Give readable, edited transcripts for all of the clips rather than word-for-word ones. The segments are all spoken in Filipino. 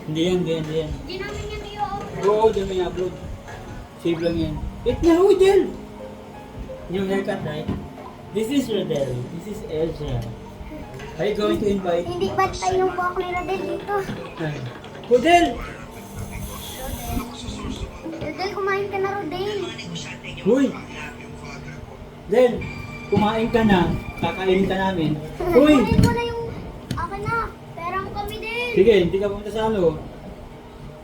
Hindi yan, hindi yan, hindi yan. Hindi namin yan i-upload. Oo, dyan may upload. Save lang yan. Wait na, Del! New haircut, right? This is Rodel. This is Ezra. Are you going to invite? Hindi ba't tayo po ako ni Rodel dito? Rodel! Rodel, kumain ka na, Rodel. Huy! Del, kumain ka na. Kakainin ka namin. Huy! Kunin mo na yung akin na. Perang kami din. Sige, hindi ka pumunta sa ano.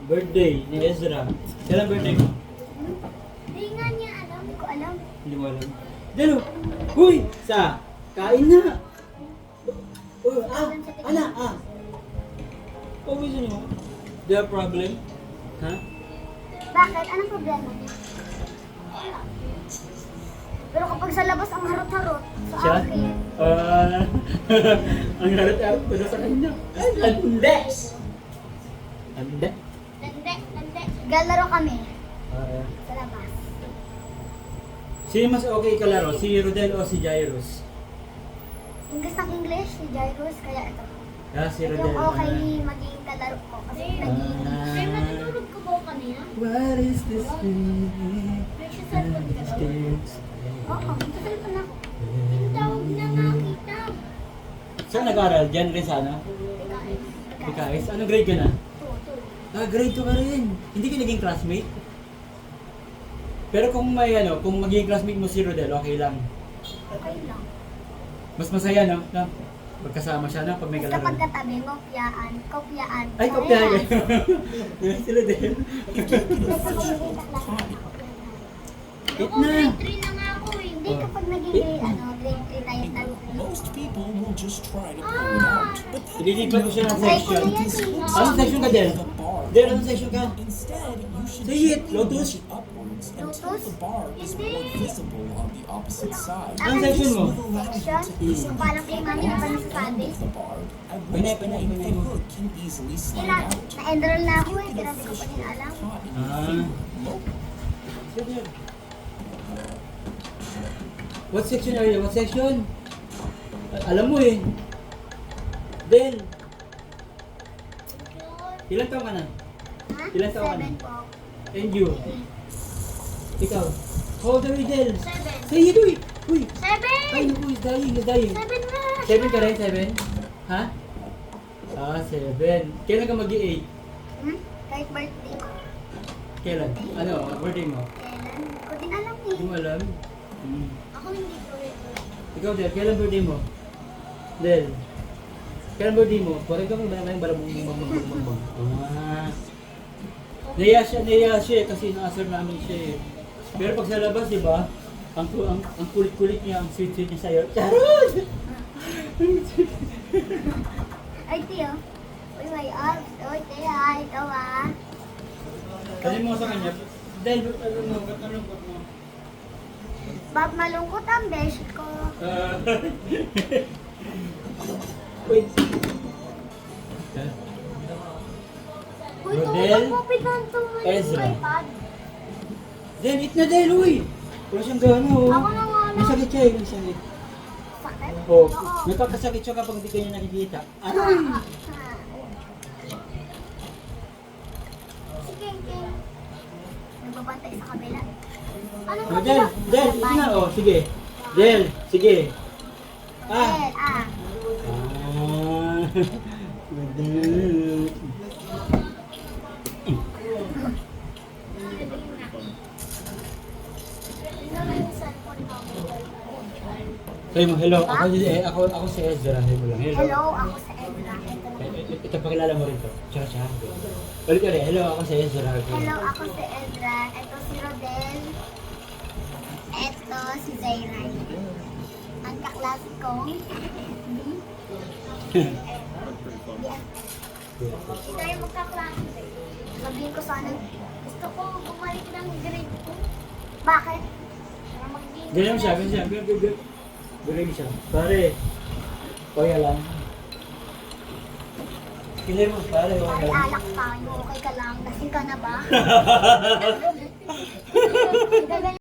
Birthday ni Ezra. Kailan birthday mo? Hindi nga niya alam. Hindi ko alam. Hindi mo alam. Del, huy! Sa, kain na! Oh, gusto niyo? Do you have problem? Ha? Bakit? Anong problema niya? Pero kapag sa labas ang harot-harot sa Siya? akin. Ang harap-harap ko na sa kanya. Ay, lande! Lande? Lande. Galaro kami sa labas. Sino mas okay kalaro? Si Rodel o si Jairus? English ng English, si Jairus, kaya ito. Si Ito Rodel. yung okay maging kalaro ko kasi naging... Ay, matutulog ko ba kanina? What is this feeling? Oo, tutal pa na ako. Yung tawag na nakita. Saan nag-aral? Diyan rin sa ano? PKS? Anong grade ka na? Grade 2 ka rin. Hindi ka naging classmate? Pero kung may ano, kung magiging classmate mo si Rodel, okay lang. Okay lang. Mas masaya, no? No? Magkasama siya, no? Pag may Basta kalaro. pagkatabi, kopyaan. Ay, kopyahan ka. Si Rodel. Eat na. Grade 3 na nga ako eh. Hindi kapag naging grade 3 tayo talo. Most people will just try to pull it out, but Ililipat ko siya ng Try ko section. na yan eh. Anong section ka, Del? the bar. Del, anong section ka? Instead, you should Say it, gently Lotus. push it upwards until Lotus? the bar is more visible on the opposite side. Anong section mo? Section? Yung parang kay mami na pa nasasabi. The bar, at Pinay, which pinay, point pinay the mo. hook can easily slide Kailan? out. Na-enroll na ako eh, pero hindi ko pa din alam. Caught in Ah. the mold. What section are you? What section? Alam mo eh. Del, ilan taon ka na? Ha? Ilan taon ka na? 7 po. And you? Ikaw? How old are you, Del? 7. Say it, uy! Uy! 7! Ay, naku, he's dying, he's dying. 7 na! 7 ka rin, 7? Ha? 7. Kailan ka mag-8? Hmm? Kahit birthday ko. Kailan? Ano, birthday mo? Kailan? Hindi ko din alam eh. Hindi mo alam? Hmm. Ako hindi ko rin. Ikaw, Del, kailan birthday mo? Del, kailan birthday mo? Correct ka mo ba naman yung balabong. Naiya siya eh, kasi na-assert namin siya eh. Pero pag sa labas, di ba? Ang kulit-kulit niya, ang sweet-sweet niya sa'yo. Charot! Ay, tiyo. Uy, may arms. Uy, tiyo, ikaw ah. Sabi mo sa kanya, Del, ano mo, ba't nalungkot mo? Bak malungkot ang besh ko. Wait. Uy, Rodel, tumutang mo pinantungan Ezra. yung iPad. Del, eat na Del, uy! Wala siyang gana, oh. Ako na nga May lang. sakit siya eh, may sakit. Sakit? Oh, Oo. may pagkasakit siya kapag hindi kanya nakikita. Ano? Sige, King. Nagbabantay sa kabila. Anong Oh, kabila? Del, ito na, oh, sige. Del, sige. Del, Ah. Del. Ano na yung cellphone ko? Sabi mo, hello, ako si Ezra. Sabi mo lang, hello. Hello, ako sa Ezra. Ito na. Ito, pakilala mo rin to. Tsaka siya. Ulit ulit, hello, ako si Ezra. Hello, ako si Ezra. Ito si Rodel. Ito si Zayray. Ang kaklase kong Hindi tayo magkaklase. Sabihin ko sana, gusto ko bumalik ng grade 2. Bakit? Para maging... Ganyan siya, ganyan siya. Ganyan siya. Pare, kuya lang. Kilay mo, pare, Pare, okay lang. alak tayo. Okay ka lang. Lasing ka na ba? Gaganyan